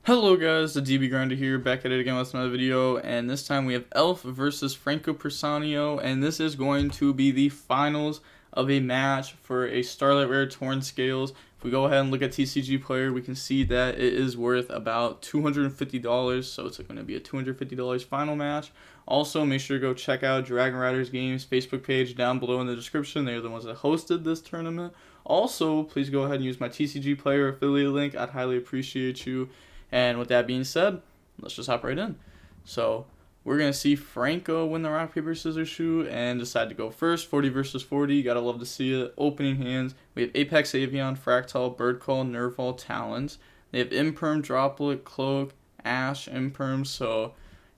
Hello guys, the DB Grinder here, back at it again with another video, and this time we have Elf versus Franco Persanio, and this is going to be the finals of a match for a Starlight Rare Torn Scales. If we go ahead and look at TCG Player, we can see that it is worth about $250, so it's going to be a $250 final match. Also, make sure to go check out Dragon Riders Games Facebook page down below in the description. They're the ones that hosted this tournament. Also, please go ahead and use my TCG Player affiliate link. I'd highly appreciate you. And with that being said, let's just hop right in. So we're going to see Franco win the rock, paper, scissors shoot and decide to go first. 40 versus 40. Gotta love to see it. Opening hands. We have Apex Avian, Fractal, Bird Call, Nerval, Talons. They have Imperm, Droplet, Cloak, Ash, Imperm. So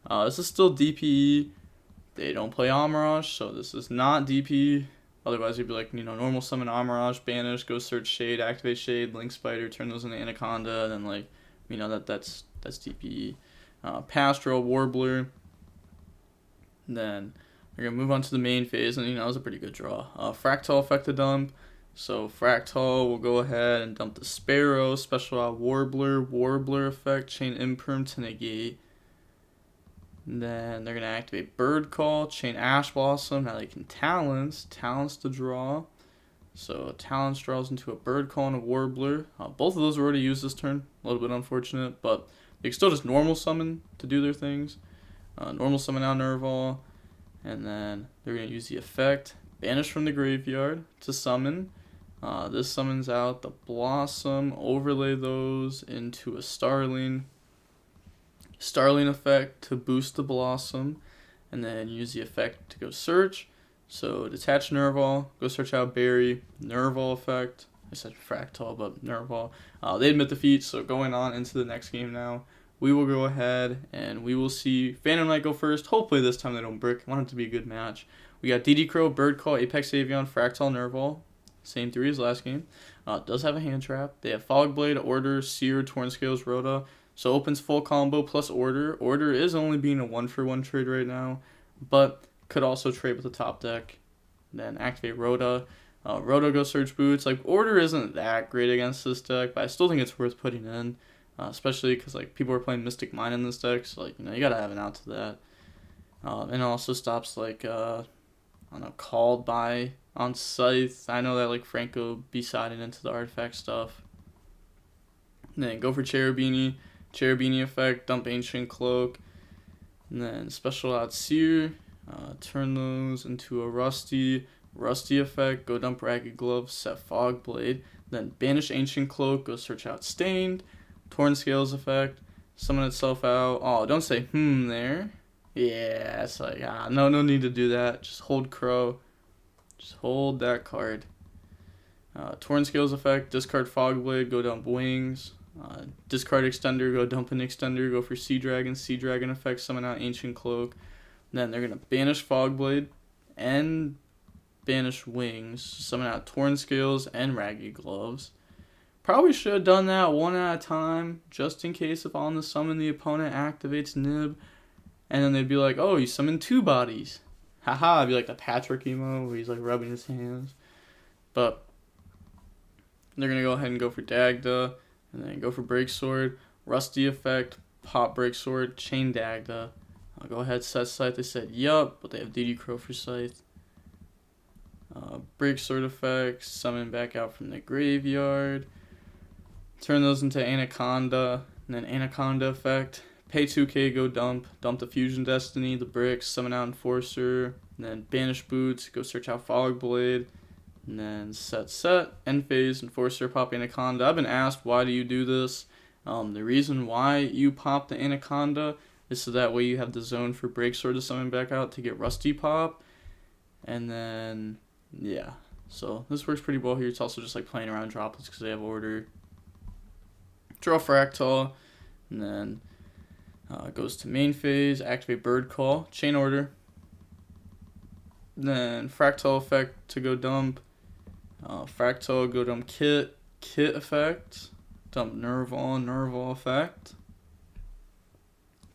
this is still DPE. They don't play Amirage, so this is not DPE. Otherwise, you'd be like, normal summon Amirage, banish, go search Shade, activate Shade, Link Spider, turn those into Anaconda, and then like, that's DPE. Pastoral, Warbler. Then we're going to move on to the main phase, and that was a pretty good draw. Fractal effect to dump. So Fractal will go ahead and dump the Sparrow, special out Warbler, Warbler effect, chain Imperm to negate. And then they're going to activate Bird Call, chain Ash Blossom. Now they can Talons to draw. So Talons draws into a Bird Call and a Warbler. Both of those were already used this turn. A little bit unfortunate, but they can still just normal summon to do their things. Normal summon out Nerval. And then they're going to use the effect. Banish from the graveyard to summon. This summons out the Blossom. Overlay those into a Starling. Starling effect to boost the Blossom. And then use the effect to go search. So detach Nerval, go search out Berry, Nerval effect. I said Fractal, but Nerval. They admit defeat, so going on into the next game now. We will go ahead and we will see Phantom Knight go first. Hopefully this time they don't brick. I want it to be a good match. We got dotKuro, Bird Call, Apex Avian, Fractal, Nerval. Same three as last game. Does have a hand trap. They have Fog Blade, Order, Seer, Torn Scales, Rhoda. So opens full combo plus Order. Order is only being a 1-for-1 trade right now, but could also trade with the top deck. Then activate Rhoda. Rhoda goes search boots. Like, Order isn't that great against this deck, but I still think it's worth putting in. Especially because like people are playing Mystic Mine in this deck, so like you gotta have an out to that. And it also stops like I don't know, Called By on Scythe. I know that like Franco be-sided into the artifact stuff. And then go for Cherubini effect, dump Ancient Cloak. And then special out Seer. Turn those into a Rusty effect, go dump Ragged Glove, set Fog Blade, then banish Ancient Cloak, go search out Stained, Torn Scales effect, summon itself out. Oh, don't say there. Yeah, it's like, no need to do that. Just hold Crow. Just hold that card. Torn Scales effect, discard Fog Blade, go dump Wings. Discard Extender, go dump an Extender, go for Sea Dragon effect, summon out Ancient Cloak. Then they're going to banish Fog Blade and banish Wings, summon out Torn Scales and Ragged Gloves. Probably should have done that one at a time, just in case if on the summon the opponent activates Nib, and then they'd be like, oh, you summoned 2 bodies. Haha, it'd be like the Patrick emo where he's like rubbing his hands. But they're going to go ahead and go for Dagda, and then go for Breaksword, Rusty effect, pop Breaksword, chain Dagda. I'll go ahead, set Scythe. They said yup, but they have dotKuro for Scythe. Breaksword effect, summon back out from the graveyard. Turn those into Anaconda, and then Anaconda effect. Pay 2k, go dump the Fusion Destiny, the bricks, summon out Enforcer, and then banish Boots, go search out Fog Blade, and then set, end phase, Enforcer, pop Anaconda. I've been asked, why do you do this? The reason why you pop the Anaconda is so that way you have the zone for Breaksword to summon back out to get Rusty pop. And then, yeah. So this works pretty well here. It's also just like playing around droplets because they have Order. Draw Fractal. And then goes to main phase. Activate Bird Call. Chain Order. Then Fractal effect to go dump. Fractal, go dump Kit effect. Dump Nerval effect.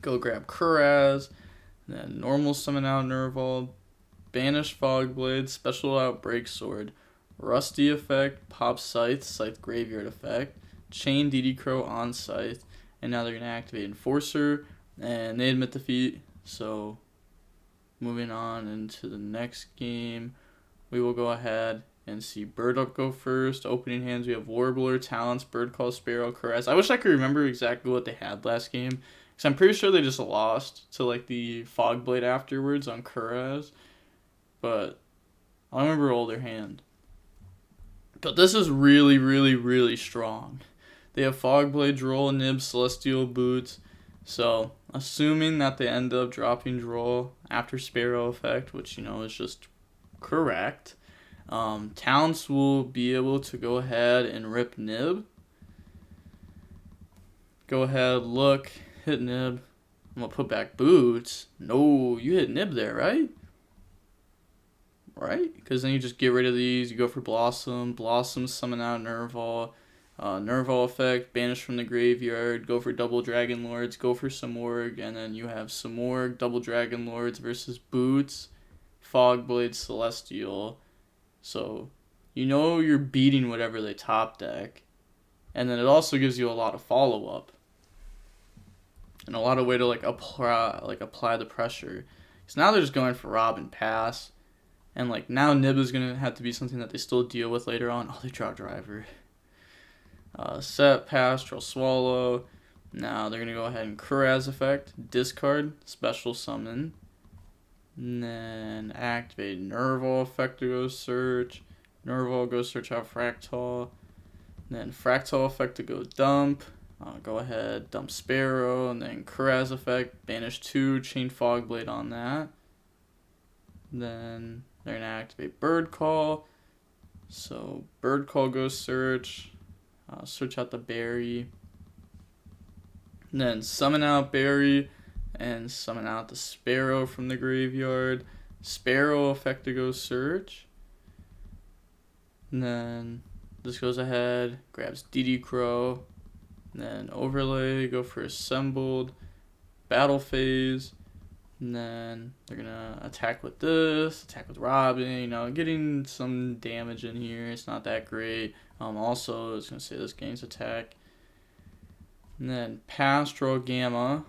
Go grab Kuraz, then normal summon out Nerval, banish Fog Blade, special out Breaksword, Rusty effect, pop Scythe, Scythe Graveyard effect, chain dotKuro on Scythe, and now they're going to activate Enforcer, and they admit defeat. So moving on into the next game, we will go ahead and see Bird Up go first. Opening hands, we have Warbler, Talents, Bird Call, Sparrow, Caress. I wish I could remember exactly what they had last game, because I'm pretty sure they just lost to like the Fog Blade afterwards on Caress, but I don't remember all their hand. But this is really, really, really strong. They have Fog Blade, Droll, Nib, Celestial Boots. So, assuming that they end up dropping Droll after Sparrow effect, which, you know, is just correct, Talents will be able to go ahead and rip Nib. Go ahead, look, hit Nib. I'm going to put back Boots. No, you hit Nib there, right? Right? Because then you just get rid of these. You go for Blossom. Blossom, summon out Nerval. Nerval effect, banish from the graveyard, go for double Dragon Lords, go for Samorg, and then you have Samorg, double Dragon Lords versus Boots, Fogblade, Celestial. So, you know you're beating whatever they top deck. And then it also gives you a lot of follow-up. And a lot of way to apply the pressure. Because now they're just going for Rob and pass. And now Nib is going to have to be something that they still deal with later on. Oh, they draw Driver. Set, pass, draw, swallow. Now they're going to go ahead and Kuraz effect, discard, special summon. And then activate Nerval effect to go search. Nerval, go search out Fractal. And then Fractal effect to go dump. Go ahead, dump Sparrow. And then Kuraz effect, banish 2, chain Fogblade on that. Then they're going to activate Bird Call. So Bird Call goes search. Search out the Berry. And then summon out Berry. And summon out the Sparrow from the graveyard. Sparrow effect to go search. And then this goes ahead, grabs dotKuro. And then overlay, go for assembled. Battle phase. And then they're going to attack with this, attack with Robin, you know, getting some damage in here. It's not that great. Also, it's going to say this gains attack. And then Pastoral Gamma.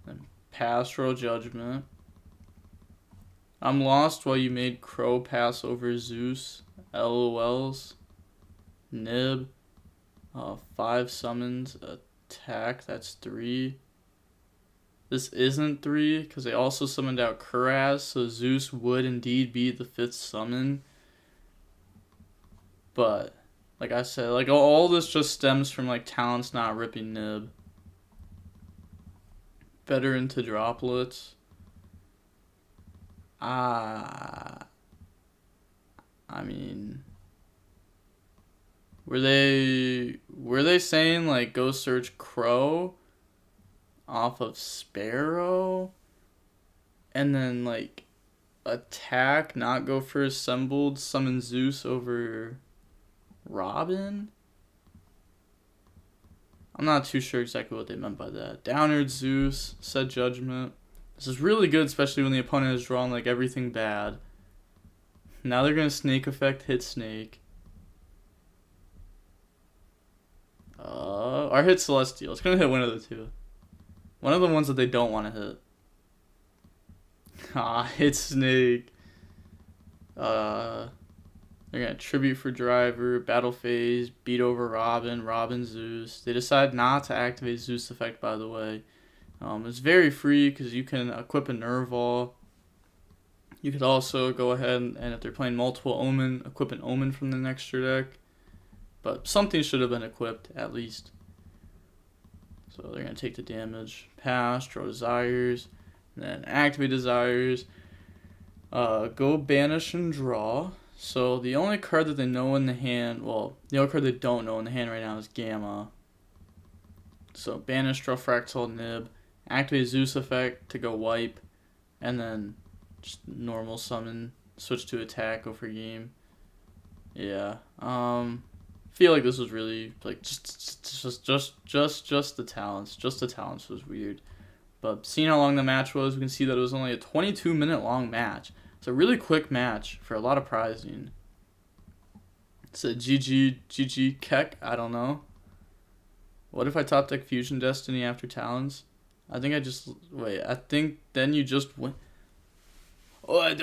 Then Pastoral Judgment. I'm lost while you made Crow pass over Zeus. LOLs. Nib. 5 summons. Attack. That's 3. This isn't 3, because they also summoned out Kuraz, so Zeus would indeed be the 5th summon. But, like I said, all this just stems from, Talents not ripping Nib. Better into droplets. I mean, were they saying, go search Crow off of Sparrow, and then attack, not go for assembled, summon Zeus over Robin? I'm not too sure exactly what they meant by that. Downward Zeus, set Judgment. This is really good, especially when the opponent has drawn everything bad. Now they're gonna Snake effect, hit Snake. Or hit Celestial. It's gonna hit one of the two. One of the ones that they don't want to hit. Hit Snake. They're going to Tribute for Driver, Battle Phase, beat over Robin, Robin Zeus. They decide not to activate Zeus effect, by the way. It's very free because you can equip a Nerval. You could also go ahead and if they're playing multiple Omen, equip an Omen from the next deck. But something should have been equipped, at least. So they're going to take the damage. Pass, draw Desires, and then activate Desires. Go banish and draw. So the only card that they know in the hand, well, the only card they don't know in the hand right now is Gamma. So banish, draw Fractal, Nib. Activate Zeus effect to go wipe. And then just normal summon. Switch to attack, go for game. Yeah. Feel like this was really just the talents. Just the talents was weird. But seeing how long the match was, we can see that it was only a 22-minute long match. It's a really quick match for a lot of prizing. It's a GG Keck, I don't know. What if I top deck Fusion Destiny after Talons? I think I just... Wait, I think then you just win... What?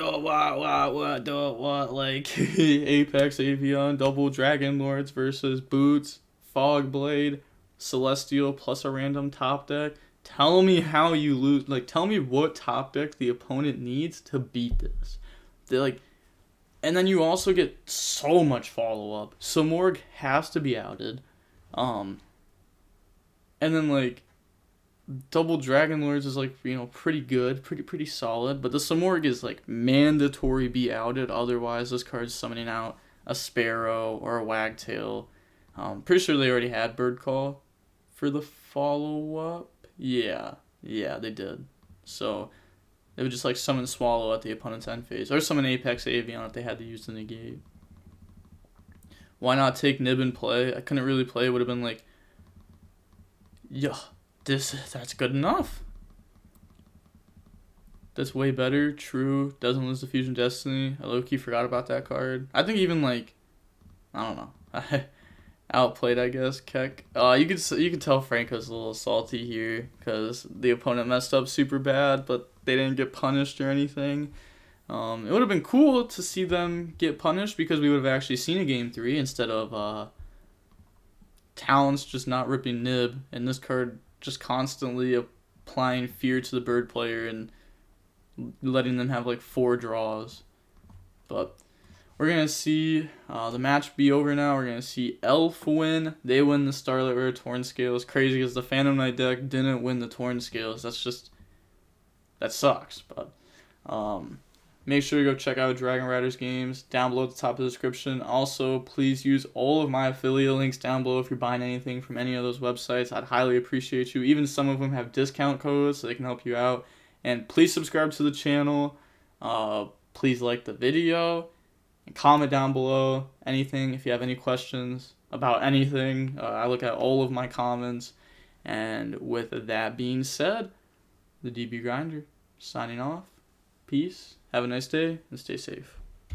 Like, Apex, Avion, double Dragon Lords versus Boots, Fogblade, Celestial plus a random top deck. Tell me how you lose. Like, tell me what top deck the opponent needs to beat this. They're like... And then you also get so much follow-up. Samorg has to be outed. And then, like, double Dragon Lords is, like, you know, pretty good. Pretty solid. But the Samorg is, like, mandatory be outed. Otherwise, this card's summoning out a Sparrow or a Wagtail. Pretty sure they already had Bird Call for the follow-up. Yeah, they did. So... They would just like summon Swallow at the opponent's end phase. Or summon Apex Avion if they had to use the negate. Why not take Nib and play? I couldn't really play. It would have been like... Yeah, that's good enough. That's way better. True. Doesn't lose the Fusion Destiny. I low-key forgot about that card. I think even like... I don't know. I outplayed, I guess, Keck. You could tell Franco's a little salty here. Because the opponent messed up super bad. But... they didn't get punished or anything. It would have been cool to see them get punished because we would have actually seen a game 3 instead of Talons just not ripping Nib and this card just constantly applying fear to the bird player and letting them have like 4 draws. But we're going to see the match be over now. We're going to see Elf win. They win the Starlight Rare Torn Scales. Crazy because the Phantom Knight deck didn't win the Torn Scales. That's just... that sucks, but make sure to go check out Dragon Riders games down below at the top of the description. Also, please use all of my affiliate links down below if you're buying anything from any of those websites. I'd highly appreciate you. Even some of them have discount codes so they can help you out. And please subscribe to the channel. Please like the video. And comment down below anything if you have any questions about anything. I look at all of my comments. And with that being said... the DB Grinder, signing off. Peace. Have a nice day and stay safe.